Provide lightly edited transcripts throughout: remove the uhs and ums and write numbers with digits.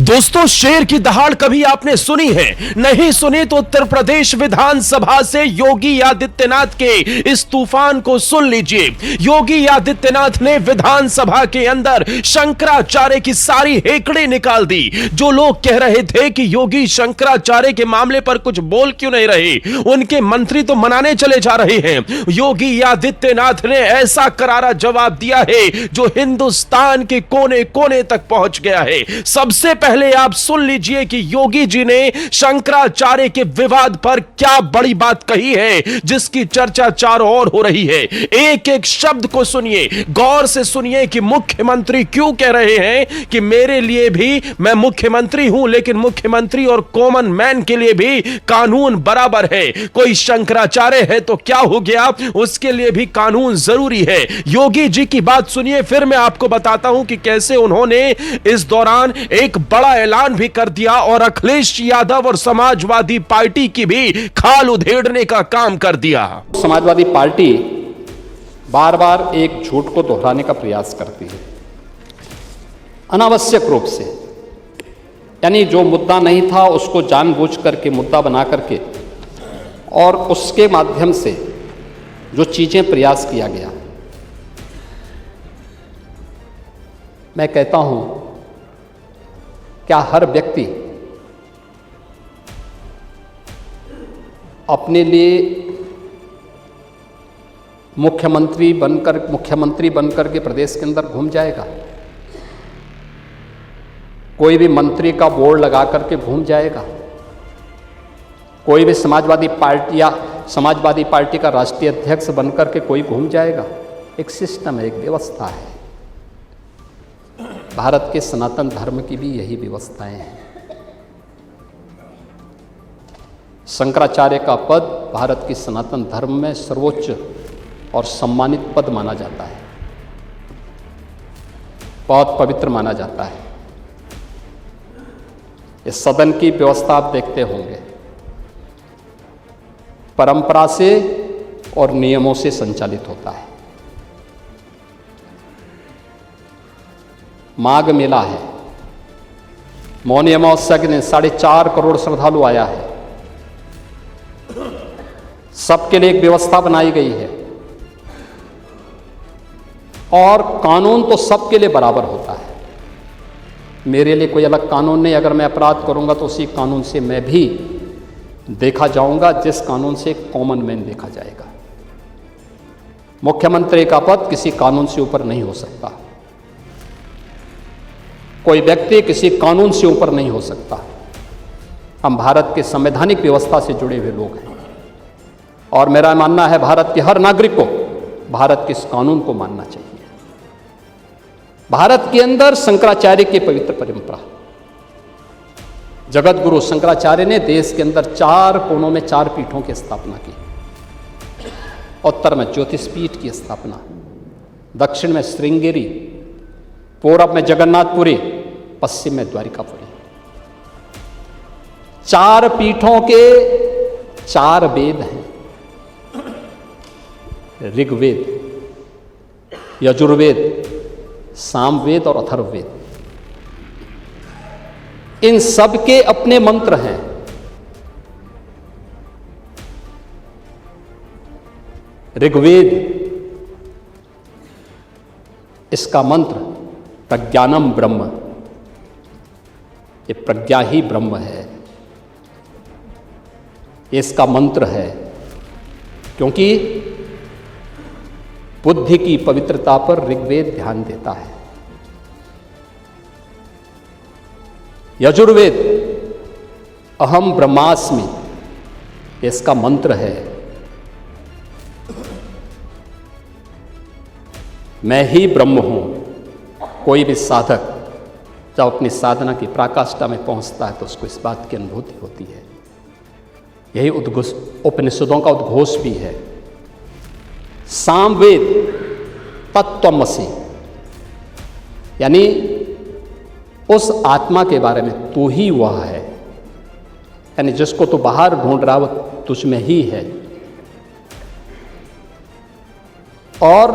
दोस्तों, शेर की दहाड़ कभी आपने सुनी है? नहीं सुनी तो उत्तर प्रदेश विधानसभा से योगी आदित्यनाथ के इस तूफान को सुन लीजिए। योगी आदित्यनाथ ने विधानसभा के अंदर शंकराचार्य की सारी हेकड़ी निकाल दी। जो लोग कह रहे थे कि योगी शंकराचार्य के मामले पर कुछ बोल क्यों नहीं रहे, उनके मंत्री तो मनाने चले जा रहे हैं। योगी आदित्यनाथ ने ऐसा करारा जवाब दिया है जो हिंदुस्तान के कोने कोने तक पहुंच गया है। सबसे पहले आप सुन लीजिए कि योगी जी ने शंकराचार्य के विवाद पर क्या बड़ी बात कही है, जिसकी चर्चा चारों ओर हो रही है। एक एक शब्द को सुनिए, गौर से सुनिए कि मुख्यमंत्री क्यों कह रहे हैं कि मेरे लिए भी, मैं मुख्यमंत्री हूं, लेकिन मुख्यमंत्री और कॉमन मैन के लिए भी कानून बराबर है। कोई शंकराचार्य है तो क्या हो गया, उसके लिए भी कानून जरूरी है। योगी जी की बात सुनिए, फिर मैं आपको बताता हूं कि कैसे उन्होंने इस दौरान एक बड़ा ऐलान भी कर दिया और अखिलेश यादव और समाजवादी पार्टी की भी खाल उधेड़ने का काम कर दिया। समाजवादी पार्टी बार बार एक झूठ को दोहराने का प्रयास करती है, अनावश्यक रूप से। यानी जो मुद्दा नहीं था उसको जानबूझ करके मुद्दा बना करके और उसके माध्यम से जो चीजें प्रयास किया गया। मैं कहता हूं, क्या हर व्यक्ति अपने लिए मुख्यमंत्री बनकर के प्रदेश के अंदर घूम जाएगा? कोई भी मंत्री का बोर्ड लगा करके घूम जाएगा? कोई भी समाजवादी पार्टी का राष्ट्रीय अध्यक्ष बनकर के कोई घूम जाएगा? एक सिस्टम है, एक व्यवस्था है। भारत के सनातन धर्म की भी यही व्यवस्थाएं हैं। शंकराचार्य का पद भारत की सनातन धर्म में सर्वोच्च और सम्मानित पद माना जाता है, बहुत पवित्र माना जाता है। इस सदन की व्यवस्था आप देखते होंगे, परंपरा से और नियमों से संचालित होता है। माघ मेला है, मौनी अमावस्या के दिन 4.5 करोड़ श्रद्धालु आया है। सबके लिए एक व्यवस्था बनाई गई है और कानून तो सबके लिए बराबर होता है। मेरे लिए कोई अलग कानून नहीं। अगर मैं अपराध करूंगा तो उसी कानून से मैं भी देखा जाऊंगा, जिस कानून से कॉमन मैन देखा जाएगा। मुख्यमंत्री का पद किसी कानून से ऊपर नहीं हो सकता। कोई व्यक्ति किसी कानून से ऊपर नहीं हो सकता। हम भारत के संवैधानिक व्यवस्था से जुड़े हुए लोग हैं और मेरा मानना है भारत के हर नागरिक को भारत के इस कानून को मानना चाहिए। भारत के अंदर शंकराचार्य की पवित्र परंपरा, जगत गुरु शंकराचार्य ने देश के अंदर 4 कोनों में 4 पीठों की स्थापना की। उत्तर में ज्योतिष पीठ की स्थापना, दक्षिण में श्रृंगेरी, पूरब में जगन्नाथपुरी, पश्चिम में द्वारिकापुरी। 4 पीठों के 4 वेद हैं, ऋग्वेद, यजुर्वेद, सामवेद और अथर्ववेद। इन सब के अपने मंत्र हैं। ऋग्वेद, इसका मंत्र प्रज्ञानम ब्रह्म, ये प्रज्ञा ही ब्रह्म है, इसका मंत्र है। क्योंकि बुद्धि की पवित्रता पर ऋग्वेद ध्यान देता है। यजुर्वेद अहम ब्रह्मास्मि, इसका मंत्र है मैं ही ब्रह्म हूं। कोई भी साधक जब अपनी साधना की पराकाष्ठा में पहुंचता है तो उसको इस बात की अनुभूति होती है। यही उपनिषदों का उद्घोष भी है। सामवेद तत्त्वमसि, यानी उस आत्मा के बारे में, तू ही वह है। यानी जिसको तू बाहर ढूंढ रहा वो तुझ में ही है। और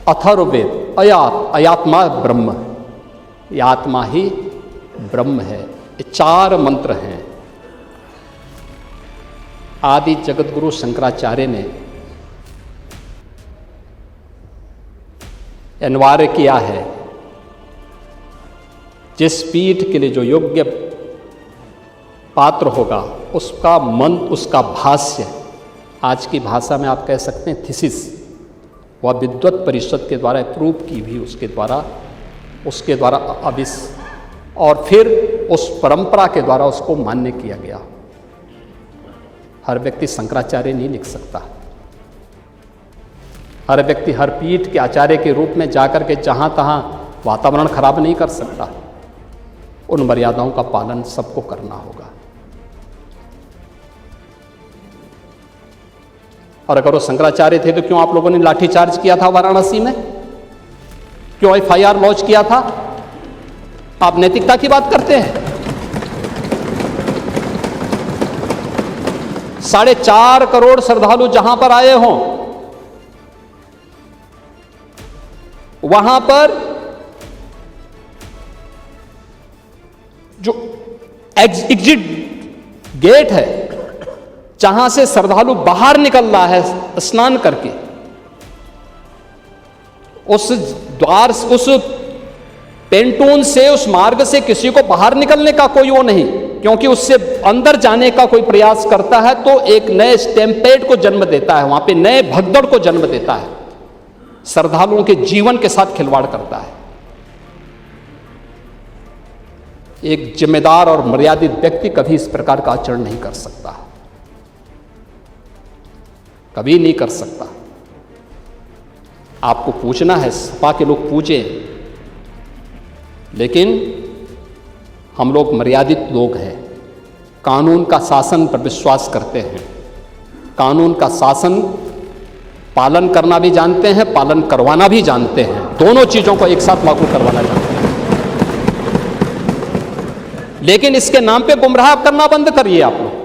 अथर्ववेद अयात्मा ब्रह्म, ये आत्मा ही ब्रह्म है। ये 4 मंत्र हैं। आदि जगत गुरु शंकराचार्य ने अनिवार्य किया है, जिस पीठ के लिए जो योग्य पात्र होगा उसका मंत्र, उसका भाष्य, आज की भाषा में आप कह सकते हैं थीसिस, वह विद्वत परिषद के द्वारा अप्रूव की भी, उसके द्वारा और फिर उस परंपरा के द्वारा उसको मान्य किया गया। हर व्यक्ति शंकराचार्य नहीं लिख सकता। हर व्यक्ति हर पीठ के आचार्य के रूप में जाकर के जहां तहां वातावरण खराब नहीं कर सकता। उन मर्यादाओं का पालन सबको करना होगा। और अगर वो शंकराचार्य थे तो क्यों आप लोगों ने लाठीचार्ज किया था वाराणसी में? क्यों FIR लॉन्च किया था? आप नैतिकता की बात करते हैं। 4.5 करोड़ श्रद्धालु जहां पर आए हों, वहां पर जो एग्जिट गेट है, जहां से श्रद्धालु बाहर निकल रहा है स्नान करके, उस द्वार, उस पेंटून से, उस मार्ग से किसी को बाहर निकलने का कोई वो नहीं, क्योंकि उससे अंदर जाने का कोई प्रयास करता है तो एक नए स्टैम्पेड को जन्म देता है, वहां पे नए भगदड़ को जन्म देता है, श्रद्धालुओं के जीवन के साथ खिलवाड़ करता है। एक जिम्मेदार और मर्यादित व्यक्ति कभी इस प्रकार का आचरण नहीं कर सकता, कभी नहीं कर सकता। आपको पूछना है, सपा के लोग पूछें, लेकिन हम लोग मर्यादित लोग हैं, कानून का शासन पर विश्वास करते हैं, कानून का शासन पालन करना भी जानते हैं, पालन करवाना भी जानते हैं, दोनों चीजों को एक साथ लागू करवाना जानते हैं। लेकिन इसके नाम पे गुमराह करना बंद करिए आप लोग।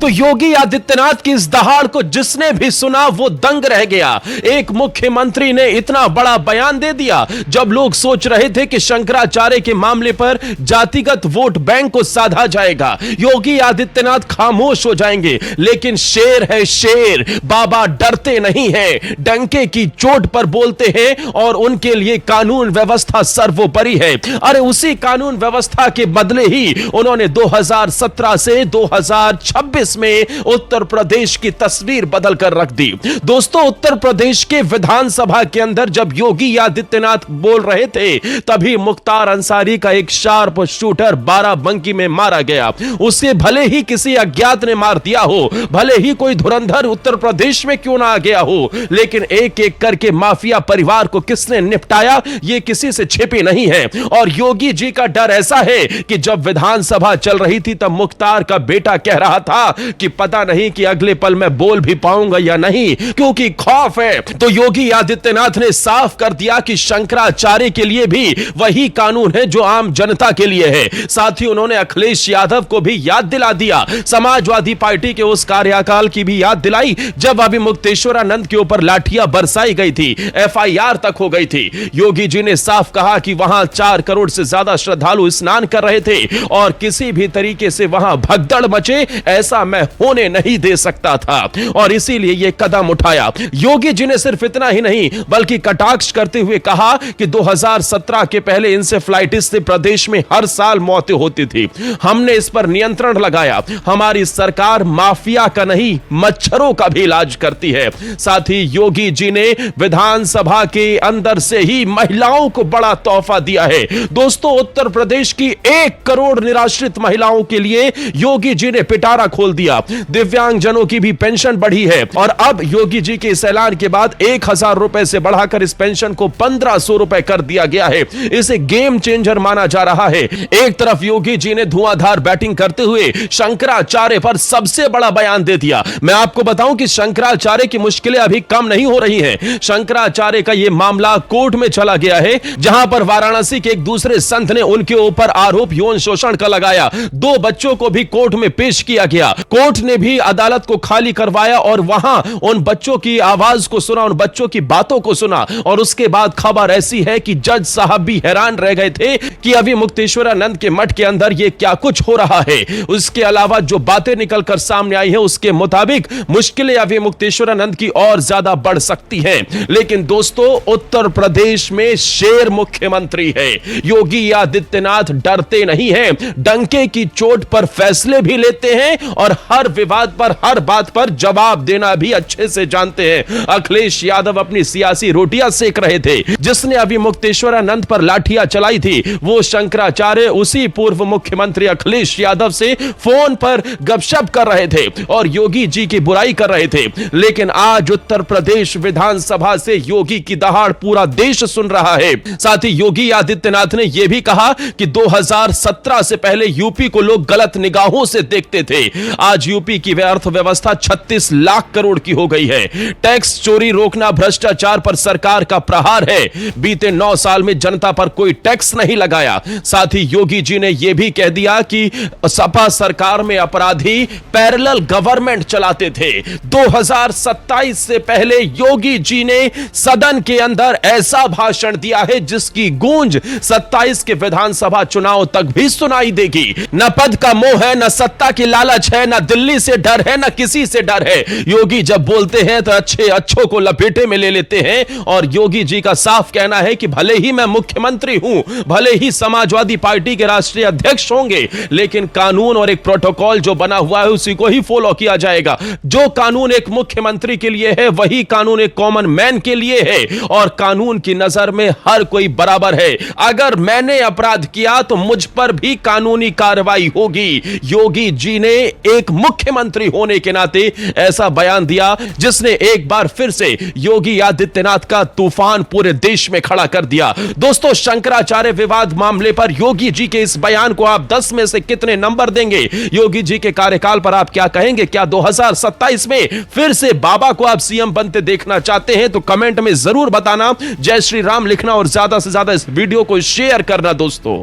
तो योगी आदित्यनाथ की इस दहाड़ को जिसने भी सुना वो दंग रह गया। एक मुख्यमंत्री ने इतना बड़ा बयान दे दिया जब लोग सोच रहे थे कि शंकराचार्य के मामले पर जातिगत वोट बैंक को साधा जाएगा, योगी आदित्यनाथ खामोश हो जाएंगे। लेकिन शेर है शेर, बाबा डरते नहीं हैं, डंके की चोट पर बोलते हैं और उनके लिए कानून व्यवस्था सर्वोपरि है। अरे उसी कानून व्यवस्था के बदले ही उन्होंने 2017 से 2026 में उत्तर प्रदेश की तस्वीर बदल कर रख दी। दोस्तों, उत्तर प्रदेश के विधानसभा के अंदर जब योगी आदित्यनाथ बोल रहे थे तभी मुख्तार अंसारी का एक शार्प शूटर बाराबंकी में मारा गया। उसे भले ही किसी अज्ञात ने मार दिया हो, भले ही कोई धुरंधर उत्तर प्रदेश में क्यों ना आ गया हो, लेकिन एक एक करके माफिया परिवार को किसने निपटाया ये किसी से छिपी नहीं है। और योगी जी का डर ऐसा है कि जब विधानसभा चल रही थी तब मुख्तार का बेटा कह रहा था कि पता नहीं कि अगले पल मैं बोल भी पाऊंगा या नहीं, क्योंकि खौफ है। तो योगी आदित्यनाथ ने साफ कर दिया कि शंकराचार्य के लिए भी वही कानून है जो आम जनता के लिए है। साथ ही उन्होंने अखिलेश यादव को भी याद दिला दिया, समाजवादी पार्टी के उस कार्यकाल की भी याद दिलाई जब अभी मुक्तेश्वरानंद के ऊपर लाठियां बरसाई गई थी, FIR तक हो गई थी। योगी जी ने साफ कहा कि वहां 4 करोड़ से ज्यादा श्रद्धालु स्नान कर रहे थे और किसी भी तरीके से वहां भगदड़ मचे ऐसा मैं होने नहीं दे सकता था और इसीलिए यह कदम उठाया। योगी जी ने सिर्फ इतना ही नहीं बल्कि कटाक्ष करते हुए कहा कि 2017 के पहले इंसेफ्लाइटिस से प्रदेश में हर साल मौतें होती थी, हमने इस पर नियंत्रण लगाया, हमारी सरकार माफिया का नहीं मच्छरों का भी इलाज करती है। साथ ही योगी जी ने विधानसभा के अंदर से ही महिलाओं को बड़ा तोहफा दिया है। दोस्तों, उत्तर प्रदेश की 1 करोड़ निराश्रित महिलाओं के लिए योगी जी ने पिटारा खोल दिया। दिव्यांग जनों की भी पेंशन बढ़ी है और अब योगी जी के इस ऐलान के बाद 1000 रुपए से बढ़ाकर इस पेंशन को 1500 रुपए कर दिया गया है। इसे गेम चेंजर माना जा रहा है। एक तरफ योगी जी ने धुआंधार बैटिंग करते हुए शंकराचार्य पर सबसे बड़ा बयान दे दिया। मैं आपको बताऊं कि शंकराचार्य की मुश्किलें अभी कम नहीं हो रही हैं। शंकराचार्य का यह मामला कोर्ट में चला गया है, जहां पर वाराणसी के एक दूसरे संत ने उनके ऊपर आरोप यौन शोषण का लगाया। 2 बच्चों को भी कोर्ट में पेश किया गया कोर्ट ने भी अदालत को खाली करवाया और वहां उन बच्चों की आवाज को सुना, उन बच्चों की बातों को सुना। और उसके बाद खबर ऐसी है कि जज साहब भी हैरान रह गए थे कि अभी मुक्तेश्वरानंद के मठ के अंदर यह क्या कुछ हो रहा है। उसके अलावा जो बातें निकलकर सामने आई है उसके मुताबिक मुश्किलें अभी मुक्तेश्वरानंद की और ज्यादा बढ़ सकती हैं। लेकिन दोस्तों, उत्तर प्रदेश में शेर मुख्यमंत्री है। योगी आदित्यनाथ डरते नहीं हैं, डंके की चोट पर फैसले भी लेते हैं और हर विवाद पर, हर बात पर जवाब देना भी अच्छे से जानते हैं। अखिलेश यादव अपनी सियासी रोटियां सेक रहे थे। जिसने अभी मुक्तेश्वरानंद पर लाठियां चलाई थी वो शंकराचार्य उसी पूर्व मुख्यमंत्री अखिलेश यादव से फोन पर गपशप कर रहे थे और योगी जी की बुराई कर रहे थे। लेकिन आज उत्तर प्रदेश विधानसभा से योगी की दहाड़ पूरा देश सुन रहा है। साथ ही योगी आदित्यनाथ ने यह भी कहा कि 2017 से पहले यूपी को लोग गलत निगाहों से देखते थे। आज यूपी की अर्थव्यवस्था 36 लाख करोड़ की हो गई है। टैक्स चोरी रोकना भ्रष्टाचार पर सरकार का प्रहार है। बीते 9 साल में जनता पर कोई टैक्स नहीं लगाया। साथ ही योगी जी ने यह भी कह दिया कि सपा सरकार में अपराधी पैरेलल गवर्नमेंट चलाते थे। 2027 से पहले योगी जी ने सदन के अंदर ऐसा भाषण दिया है जिसकी गूंज 27 के विधानसभा चुनाव तक भी सुनाई देगी। न पद का मोह है, न सत्ता की लालच है, न दिल्ली से डर है, न किसी से डर है। योगी जब बोलते हैं तो अच्छों को लपेटे में ले लेते हैं और योगी जी का साफ कहना है कि भले ही मैं मुख्यमंत्री हूं, भले ही समाजवादी पार्टी के राष्ट्रीय अध्यक्ष होंगे, लेकिन कानून और एक प्रोटोकॉल जो बना हुआ है उसी को ही फॉलो किया जाएगा। जो कानून एक मुख्यमंत्री के लिए है वही कानून एक कॉमन मैन के लिए है और कानून की नजर में हर कोई बराबर है। अगर मैंने अपराध किया तो मुझ पर भी कानूनी कार्रवाई होगी। योगी जी ने एक मुख्यमंत्री होने के नाते ऐसा बयान दिया जिसने एक बार फिर से योगी आदित्यनाथ का तूफान पूरे देश में खड़ा कर दिया। दोस्तों, शंकराचार्य विवाद मामले पर योगी जी के इस बयान को आप 10 में से कितने नंबर देंगे? योगी जी के कार्यकाल पर आप क्या कहेंगे? क्या 2027 में फिर से बाबा को आप सीएम बनते देखना चाहते हैं? तो कमेंट में जरूर बताना। जय श्री राम लिखना और ज्यादा से ज्यादा इस वीडियो को शेयर करना दोस्तों।